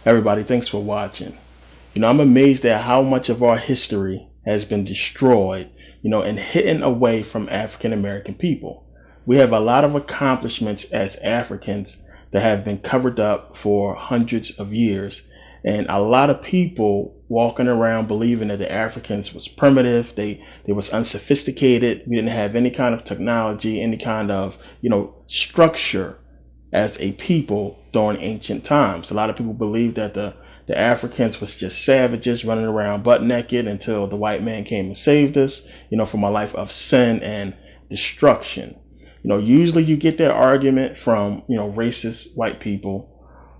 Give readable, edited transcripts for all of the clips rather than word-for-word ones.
Everybody, thanks for watching. I'm amazed at how much of our history has been destroyed, and hidden away from African American people. We have a lot of accomplishments as Africans that have been covered up for hundreds of years. And a lot of people walking around believing that the Africans was primitive, they was unsophisticated, we didn't have any kind of technology, any kind of, structure as a people during ancient times. A lot of people believe that the Africans was just savages running around butt naked until the white man came and saved us, from a life of sin and destruction. Usually you get that argument from, racist white people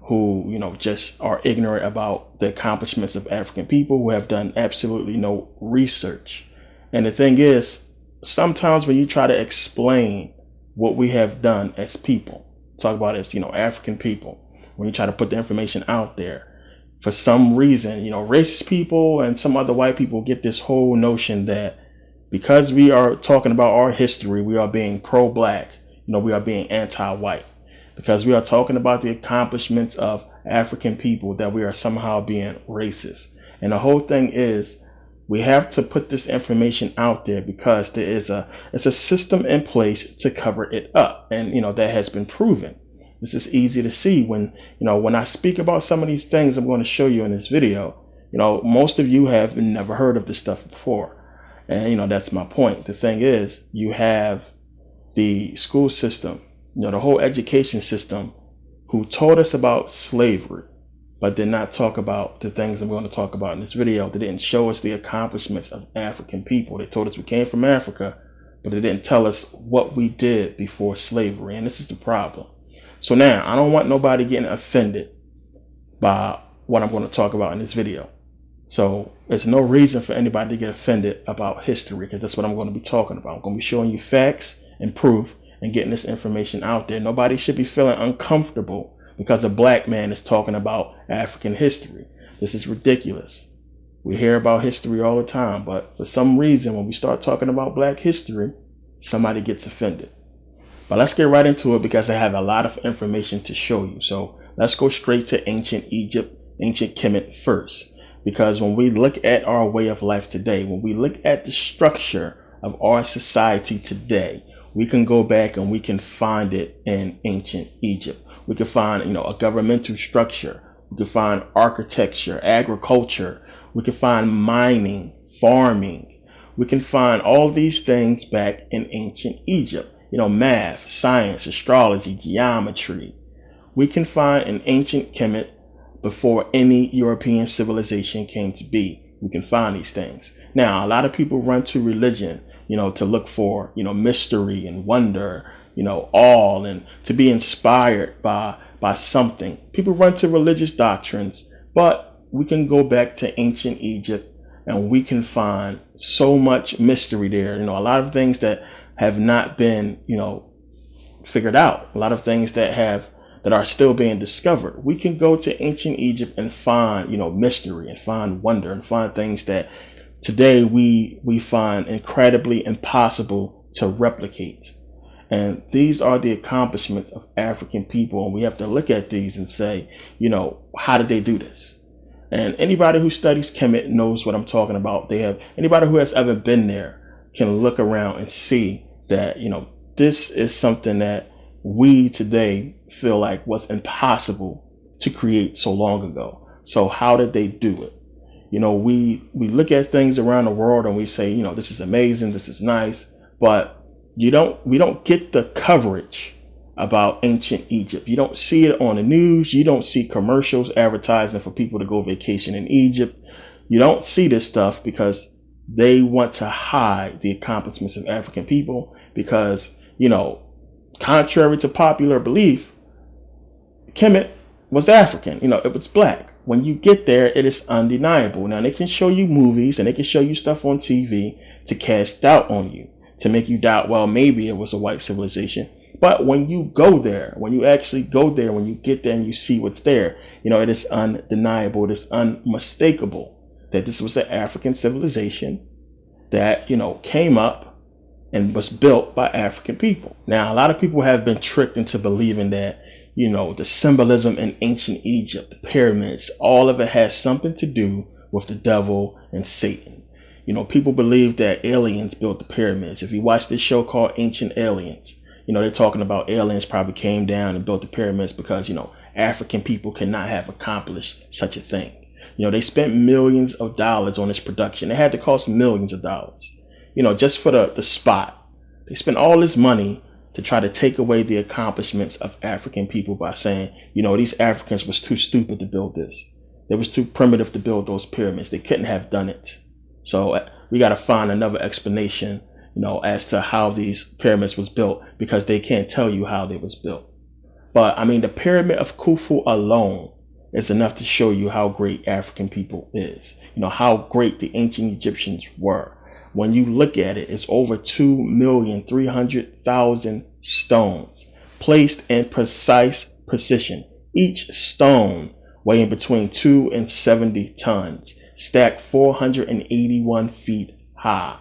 who, just are ignorant about the accomplishments of African people who have done absolutely no research. And the thing is, sometimes when you try to explain what we have done as people, talk about as, African people, when you try to put the information out there, for some reason, racist people and some other white people get this whole notion that because we are talking about our history, we are being pro-black, we are being anti-white. Because we are talking about the accomplishments of African people, that we are somehow being racist. And the whole thing is, we have to put this information out there because it's a system in place to cover it up. And, that has been proven. This is easy to see when I speak about some of these things I'm going to show you in this video. Most of you have never heard of this stuff before. And, that's my point. The thing is, you have the school system, the whole education system, who taught us about slavery, but did not talk about the things I'm going to talk about in this video. They didn't show us the accomplishments of African people. They told us we came from Africa, but they didn't tell us what we did before slavery. And this is the problem. So now, I don't want nobody getting offended by what I'm going to talk about in this video. So there's no reason for anybody to get offended about history, because that's what I'm going to be talking about. I'm going to be showing you facts and proof and getting this information out there. Nobody should be feeling uncomfortable because a black man is talking about African history. This is ridiculous. We hear about history all the time, but for some reason, when we start talking about black history, somebody gets offended. But let's get right into it because I have a lot of information to show you. So let's go straight to ancient Egypt, ancient Kemet first. Because when we look at our way of life today, when we look at the structure of our society today, we can go back and we can find it in ancient Egypt. We can find, a governmental structure. We can find architecture, agriculture. We can find mining, farming. We can find all these things back in ancient Egypt. Math, science, astrology, geometry. We can find in ancient Kemet before any European civilization came to be. We can find these things. Now, a lot of people run to religion, to look for, mystery and wonder, awe, and to be inspired by something. People run to religious doctrines, but we can go back to ancient Egypt and we can find so much mystery there. A lot of things that have not been, figured out. A lot of things that are still being discovered. We can go to ancient Egypt and find, mystery and find wonder and find things that today we find incredibly impossible to replicate. And these are the accomplishments of African people. And we have to look at these and say, how did they do this? And anybody who studies Kemet knows what I'm talking about. Anybody who has ever been there can look around and see that, this is something that we today feel like was impossible to create so long ago. So how did they do it? We look at things around the world and we say, this is amazing, this is nice, but we don't get the coverage about ancient Egypt. You don't see it on the news. You don't see commercials advertising for people to go vacation in Egypt. You don't see this stuff because they want to hide the accomplishments of African people because, contrary to popular belief, Kemet was African. It was black. When you get there, it is undeniable. Now, they can show you movies and they can show you stuff on TV to cast doubt on you, to make you doubt, well, maybe it was a white civilization. But when you go there, when you actually go there, when you get there and you see what's there, it is undeniable, it is unmistakable that this was an African civilization that, came up and was built by African people. Now, a lot of people have been tricked into believing that, the symbolism in ancient Egypt, the pyramids, all of it has something to do with the devil and Satan. People believe that aliens built the pyramids. If you watch this show called Ancient Aliens, they're talking about aliens probably came down and built the pyramids because, African people cannot have accomplished such a thing. They spent millions of dollars on this production. It had to cost millions of dollars, just for the spot. They spent all this money to try to take away the accomplishments of African people by saying, these Africans was too stupid to build this. They was too primitive to build those pyramids. They couldn't have done it. So we got to find another explanation, as to how these pyramids was built, because they can't tell you how they was built. But the pyramid of Khufu alone is enough to show you how great African people is, how great the ancient Egyptians were. When you look at it, it's over 2,300,000 stones placed in precise precision. Each stone weighing between 2 and 70 tons, stacked 481 feet high.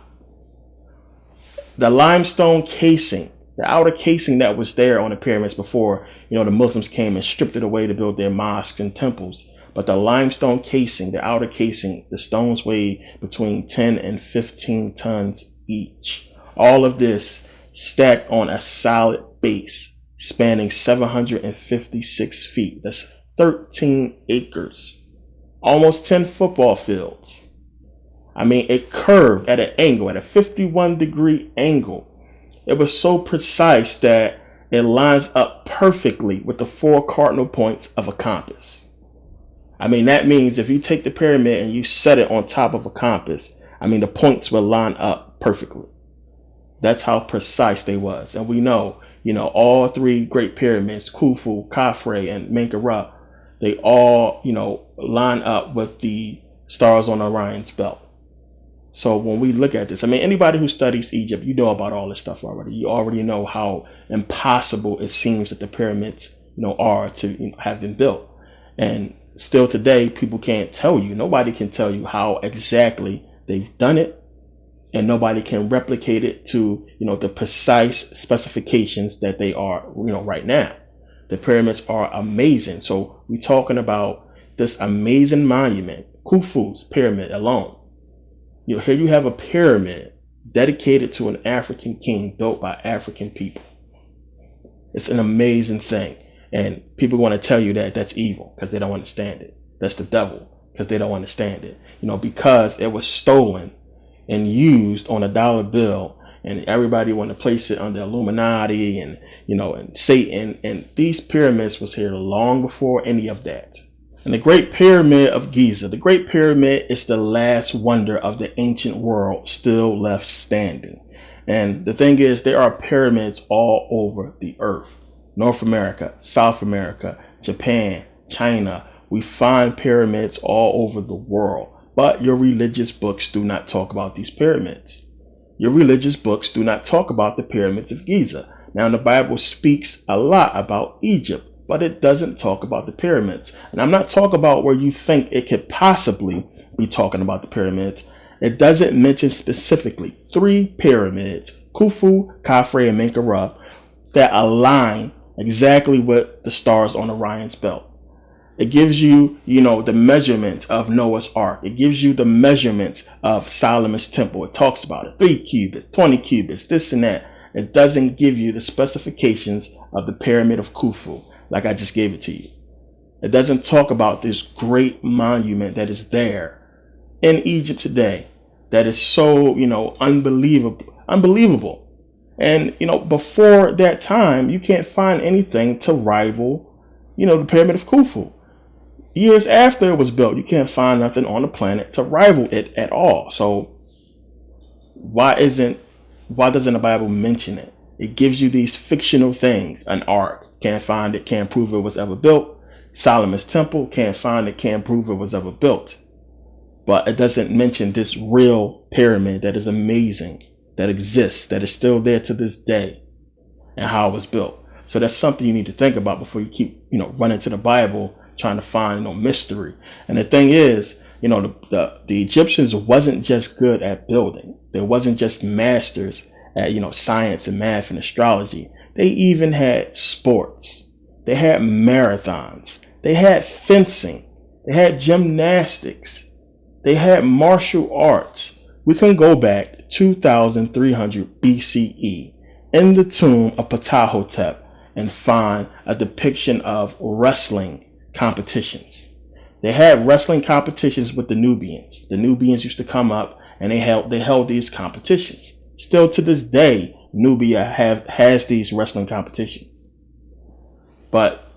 The limestone casing, the outer casing that was there on the pyramids before, the Muslims came and stripped it away to build their mosques and temples. But the limestone casing, the outer casing, the stones weigh between 10 and 15 tons each. All of this stacked on a solid base spanning 756 feet. That's 13 acres, almost 10 football fields. It curved at an angle, at a 51-degree angle. It was so precise that it lines up perfectly with the 4 cardinal points of a compass. That means if you take the pyramid and you set it on top of a compass, the points will line up perfectly. That's how precise they was. And we know, all 3 great pyramids, Khufu, Khafre, and Menkaure, they all, line up with the stars on Orion's belt. So when we look at this, anybody who studies Egypt, you know about all this stuff already. You already know how impossible it seems that the pyramids, are to have been built. And still today, people can't tell you. Nobody can tell you how exactly they've done it. And nobody can replicate it to, the precise specifications that they are, right now. The pyramids are amazing. So we're talking about this amazing monument, Khufu's pyramid alone. Here you have a pyramid dedicated to an African king built by African people. It's an amazing thing. And people want to tell you that that's evil because they don't understand it. That's the devil because they don't understand it. Because it was stolen and used on a dollar bill, and everybody want to place it under Illuminati and, and Satan. And these pyramids was here long before any of that. And the Great Pyramid of Giza. The Great Pyramid is the last wonder of the ancient world still left standing. And the thing is, there are pyramids all over the earth. North America, South America, Japan, China. We find pyramids all over the world. But your religious books do not talk about these pyramids. Your religious books do not talk about the pyramids of Giza. Now, the Bible speaks a lot about Egypt, but it doesn't talk about the pyramids. And I'm not talking about where you think it could possibly be talking about the pyramids. It doesn't mention specifically 3 pyramids, Khufu, Khafre, and Menkaure, that align exactly with the stars on Orion's belt. It gives you, the measurements of Noah's Ark. It gives you the measurements of Solomon's temple. It talks about it. 3 cubits, 20 cubits, this and that. It doesn't give you the specifications of the pyramid of Khufu, like I just gave it to you. It doesn't talk about this great monument that is there in Egypt today that is so, unbelievable. And, before that time, you can't find anything to rival, the pyramid of Khufu. Years after it was built, you can't find nothing on the planet to rival it at all. So why doesn't the Bible mention it? It gives you these fictional things. An ark, can't find it, can't prove it was ever built. Solomon's temple, can't find it, can't prove it was ever built. But it doesn't mention this real pyramid that is amazing, that exists, that is still there to this day, and how it was built. So that's something you need to think about before you keep, running to the Bible trying to find, mystery. And the thing is, the Egyptians wasn't just good at building. They wasn't just masters at, science and math and astrology. They even had sports. They had marathons. They had fencing. They had gymnastics. They had martial arts. We can go back 2300 BCE in the tomb of Ptahhotep and find a depiction of wrestling competitions. They had wrestling competitions with the Nubians. The Nubians used to come up and they held these competitions. Still to this day, Nubia has these wrestling competitions. But,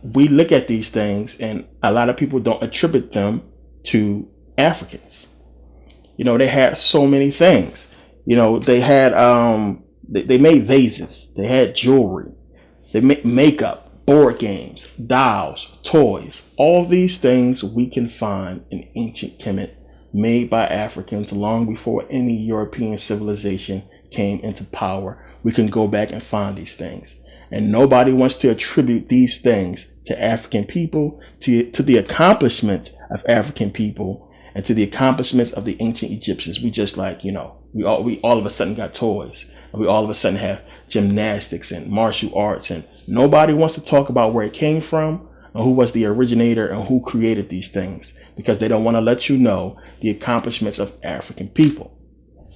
we look at these things and a lot of people don't attribute them to Africans. They had so many things. They had they made vases, they had jewelry, they made makeup, board games, dolls, toys. All these things we can find in ancient Kemet made by Africans long before any European civilization came into power. We can go back and find these things. And nobody wants to attribute these things to African people, to the accomplishments of African people, and to the accomplishments of the ancient Egyptians. We just we all of a sudden got toys, and we all of a sudden have gymnastics and martial arts, and nobody wants to talk about where it came from and who was the originator and who created these things, because they don't want to let you know the accomplishments of African people.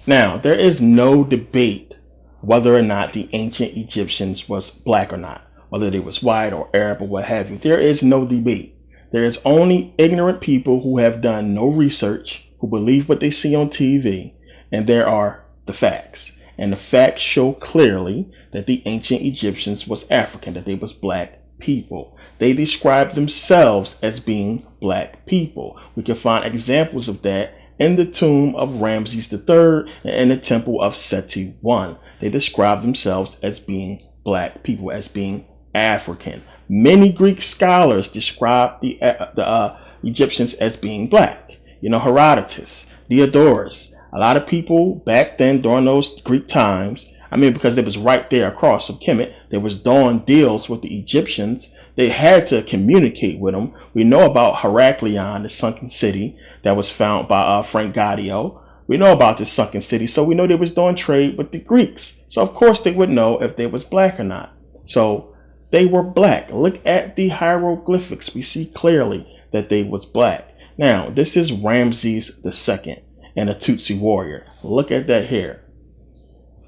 Now, there is no debate whether or not the ancient Egyptians was black or not, whether they was white or Arab or what have you. There is no debate. There is only ignorant people who have done no research, who believe what they see on TV, and there are the facts. And the facts show clearly that the ancient Egyptians was African, that they was black people. They described themselves as being black people. We can find examples of that in the tomb of Ramses III and in the temple of Seti I. They describe themselves as being black people, as being African. Many Greek scholars describe the Egyptians as being black. Herodotus, Diodorus, a lot of people back then during those Greek times, because it was right there across from Kemet, they was doing deals with the Egyptians. They had to communicate with them. We know about Heraklion, the sunken city that was found by Frank Gaudio. We know about this sunken city, so we know they was doing trade with the Greeks. So of course they would know if they was black or not. So they were black. Look at the hieroglyphics. We see clearly that they was black. Now, this is Ramses II and a Tutsi warrior. Look at that hair.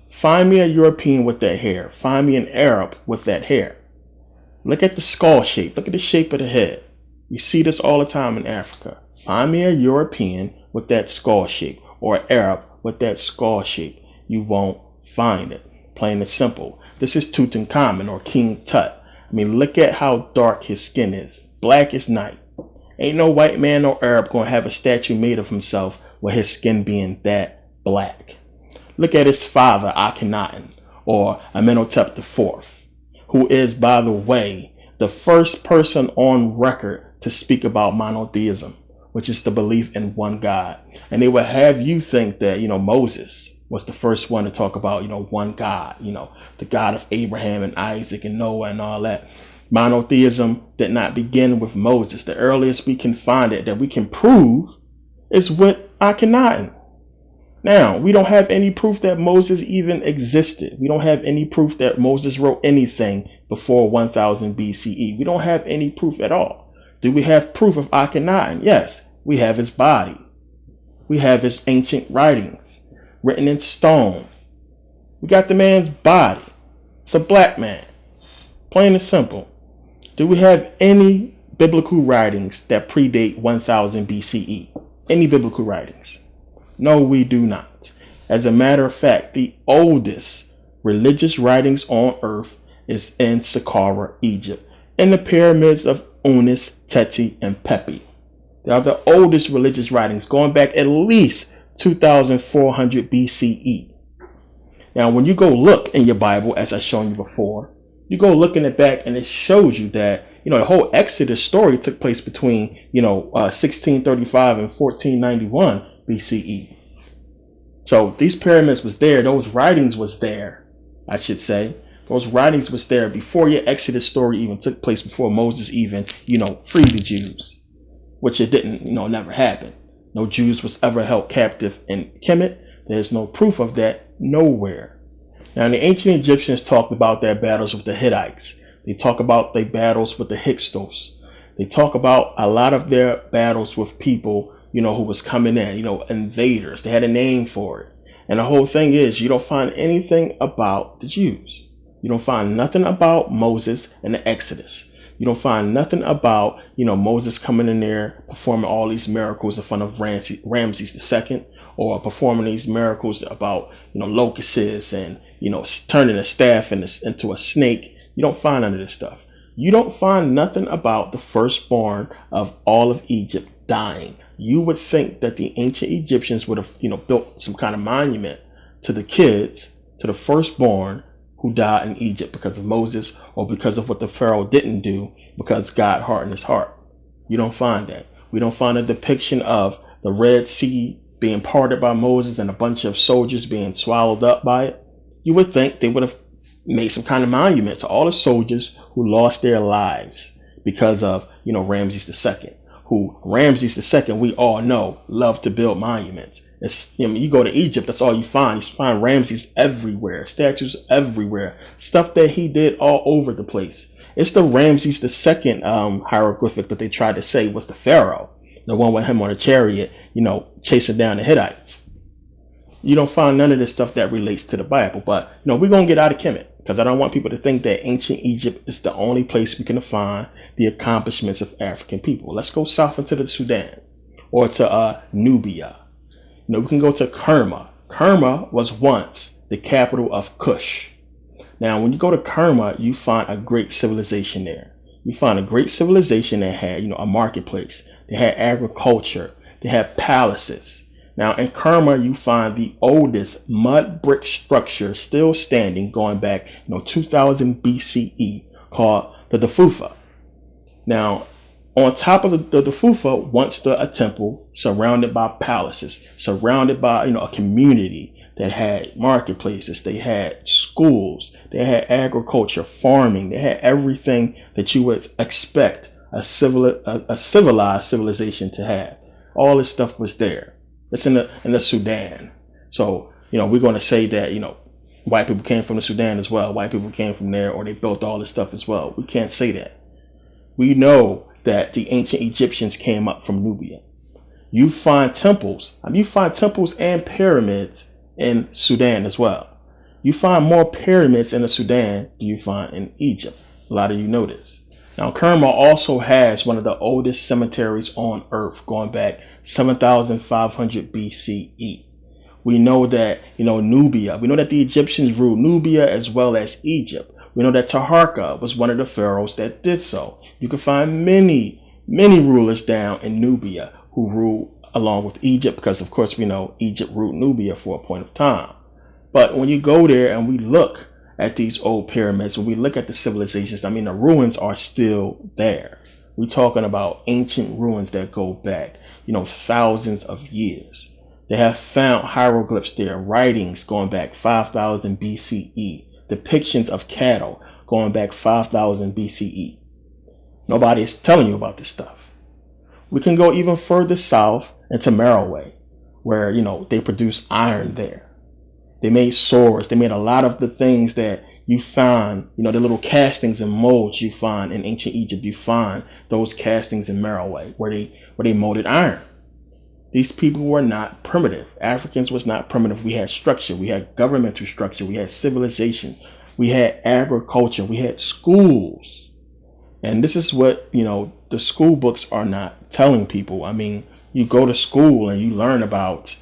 Find me a European with that hair. Find me an Arab with that hair. Look at the skull shape. Look at the shape of the head. You see this all the time in Africa. Find me a European with that skull shape, or an Arab with that skull shape. You won't find it. Plain and simple. This is Tutankhamun, or King Tut. Look at how dark his skin is. Black as night. Ain't no white man or Arab gonna have a statue made of himself with his skin being that black. Look at his father, Akhenaten, or Amenhotep IV, who is, by the way, the first person on record to speak about monotheism, which is the belief in one God. And they would have you think that, Moses was the first one to talk about, one God, the God of Abraham and Isaac and Noah and all that. Monotheism did not begin with Moses. The earliest we can find it that we can prove is with Akhenaten. Now, we don't have any proof that Moses even existed. We don't have any proof that Moses wrote anything before 1000 BCE. We don't have any proof at all. Do we have proof of Akhenaten? Yes, we have his body. We have his ancient writings written in stone. We got the man's body. It's a black man. Plain and simple. Do we have any biblical writings that predate 1000 BCE? Any biblical writings? No, we do not. As a matter of fact, the oldest religious writings on earth is in Saqqara, Egypt, in the pyramids of Unis, Teti, and Pepi. They are the oldest religious writings, going back at least 2400 BCE. Now, when you go look in your Bible, as I've shown you before, you go look in it back and it shows you that, the whole Exodus story took place between, 1635 and 1491 BCE. So these pyramids was there. Those writings was there, I should say. Those writings was there before your Exodus story even took place, before Moses even, freed the Jews, which it didn't, never happen. No Jews was ever held captive in Kemet. There's no proof of that nowhere. Now, the ancient Egyptians talked about their battles with the Hittites. They talk about their battles with the Hyksos. They talk about a lot of their battles with people, who was coming in, invaders. They had a name for it. And the whole thing is, you don't find anything about the Jews. You don't find nothing about Moses and the Exodus. You don't find nothing about, Moses coming in there, performing all these miracles in front of Ramses II, or performing these miracles about, locusts and, turning a staff into a snake. You don't find none of this stuff. You don't find nothing about the firstborn of all of Egypt dying. You would think that the ancient Egyptians would have, built some kind of monument to the kids, to the firstborn who died in Egypt because of Moses, or because of what the Pharaoh didn't do because God hardened his heart. You don't find that. We don't find a depiction of the Red Sea being parted by Moses and a bunch of soldiers being swallowed up by it. You would think they would have made some kind of monument to all the soldiers who lost their lives because of, Ramses II, who Ramses II, we all know, loved to build monuments. You go to Egypt, that's all you find. You find Ramses everywhere, statues everywhere, stuff that he did all over the place. It's the Ramses II hieroglyphic that they tried to say was the Pharaoh, the one with him on a chariot, chasing down the Hittites. You don't find none of this stuff that relates to the Bible. But, we're going to get out of Kemet, because I don't want people to think that ancient Egypt is the only place we can find the accomplishments of African people. Let's go south into the Sudan, or to Nubia. We can go to Kerma. Kerma was once the capital of Kush. Now, when you go to Kerma, you find a great civilization there. You find a great civilization that had, a marketplace. They had agriculture. They had palaces. Now, in Kerma, you find the oldest mud brick structure still standing, going back, 2000 BCE, called the Dafufa. Now, on top of the Dafufa once stood a temple surrounded by palaces, surrounded by, a community that had marketplaces. They had schools. They had agriculture, farming. They had everything that you would expect a civilized civilization to have. All this stuff was there. It's in the Sudan. So, we're going to say that, white people came from the Sudan as well. White people came from there, or they built all this stuff as well. We can't say that. We know that the ancient Egyptians came up from Nubia. You find temples. You find temples and pyramids in Sudan as well. You find more pyramids in the Sudan than you find in Egypt. A lot of you know this. Now, Kerma also has one of the oldest cemeteries on earth, going back 7,500 BCE. We know that, Nubia, we know that the Egyptians ruled Nubia as well as Egypt. We know that Taharka was one of the pharaohs that did so. You can find many, many rulers down in Nubia who ruled along with Egypt, because of course we know Egypt ruled Nubia for a point of time. But when you go there and we look at these old pyramids, when we look at the civilizations, the ruins are still there. We're talking about ancient ruins that go back, thousands of years. They have found hieroglyphs there, writings going back 5,000 BCE, depictions of cattle going back 5,000 BCE. Nobody is telling you about this stuff. We can go even further south into Meroe, where, they produce iron there. They made swords. They made a lot of the things that you find, the little castings and molds you find in ancient Egypt. You find those castings in Meroe, where they molded iron. These people were not primitive. Africans was not primitive. We had structure. We had governmental structure. We had civilization. We had agriculture. We had schools. And this is what, the school books are not telling people. You go to school and you learn about,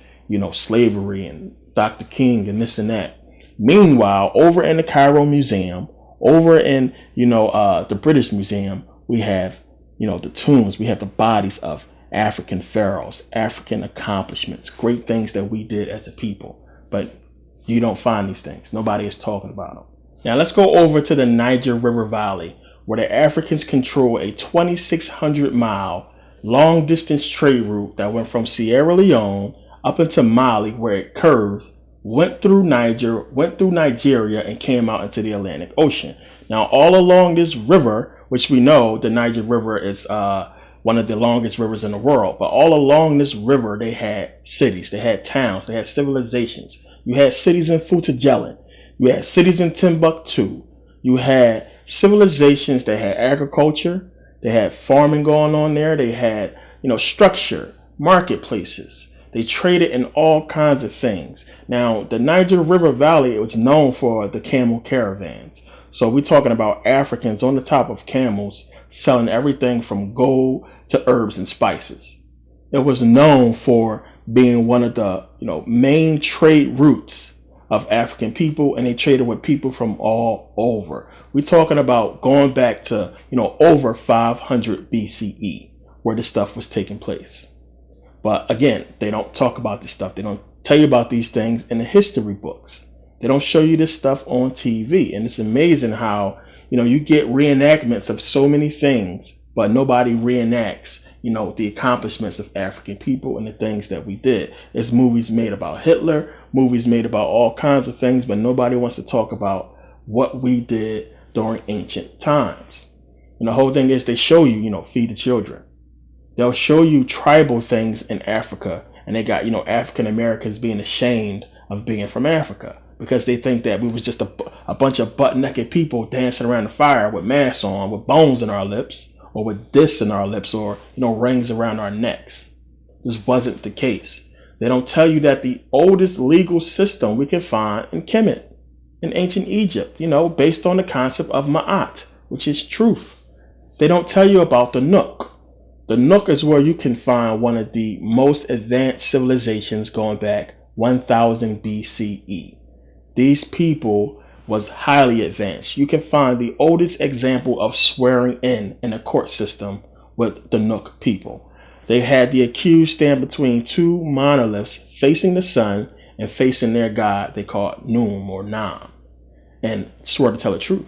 slavery and Dr. King and this and that. Meanwhile, over in the Cairo Museum, over in, the British Museum, we have, the tombs. We have the bodies of African pharaohs, African accomplishments, great things that we did as a people. But you don't find these things. Nobody is talking about them. Now let's go over to the Niger River Valley, where the Africans control a 2,600 mile long distance trade route that went from Sierra Leone up into Mali, where it curved, went through Niger, went through Nigeria, and came out into the Atlantic Ocean. Now, all along this river, which we know the Niger River is one of the longest rivers in the world, but all along this river, they had cities, they had towns, they had civilizations. You had cities in Futajelin, you had cities in Timbuktu, you had civilizations that had agriculture, they had farming going on there, they had, structure, marketplaces. They traded in all kinds of things. Now, the Niger River Valley, it was known for the camel caravans. So we're talking about Africans on the top of camels selling everything from gold to herbs and spices. It was known for being one of the, main trade routes of African people, and they traded with people from all over. We're talking about going back to, over 500 BCE where this stuff was taking place. But again, they don't talk about this stuff. They don't tell you about these things in the history books. They don't show you this stuff on TV. And it's amazing how, you get reenactments of so many things, but nobody reenacts, the accomplishments of African people and the things that we did. There's movies made about Hitler, movies made about all kinds of things, but nobody wants to talk about what we did during ancient times. And the whole thing is they show you, feed the children. They'll show you tribal things in Africa, and they got, African Americans being ashamed of being from Africa because they think that we was just a bunch of butt-naked people dancing around the fire with masks on, with bones in our lips, or with discs in our lips, or, rings around our necks. This wasn't the case. They don't tell you that the oldest legal system we can find in Kemet, in ancient Egypt, based on the concept of Ma'at, which is truth. They don't tell you about the Nook. The Nook is where you can find one of the most advanced civilizations going back 1000 BCE. These people was highly advanced. You can find the oldest example of swearing in a court system with the Nook people. They had the accused stand between two monoliths facing the sun and facing their god they called Num or Nam, and swore to tell the truth.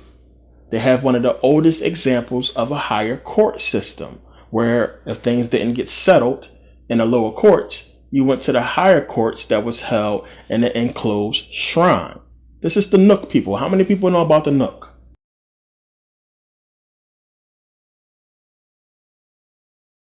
They have one of the oldest examples of a higher court system, where if things didn't get settled in the lower courts, you went to the higher courts that was held in an enclosed shrine. This is the Nook people. How many people know about the Nook?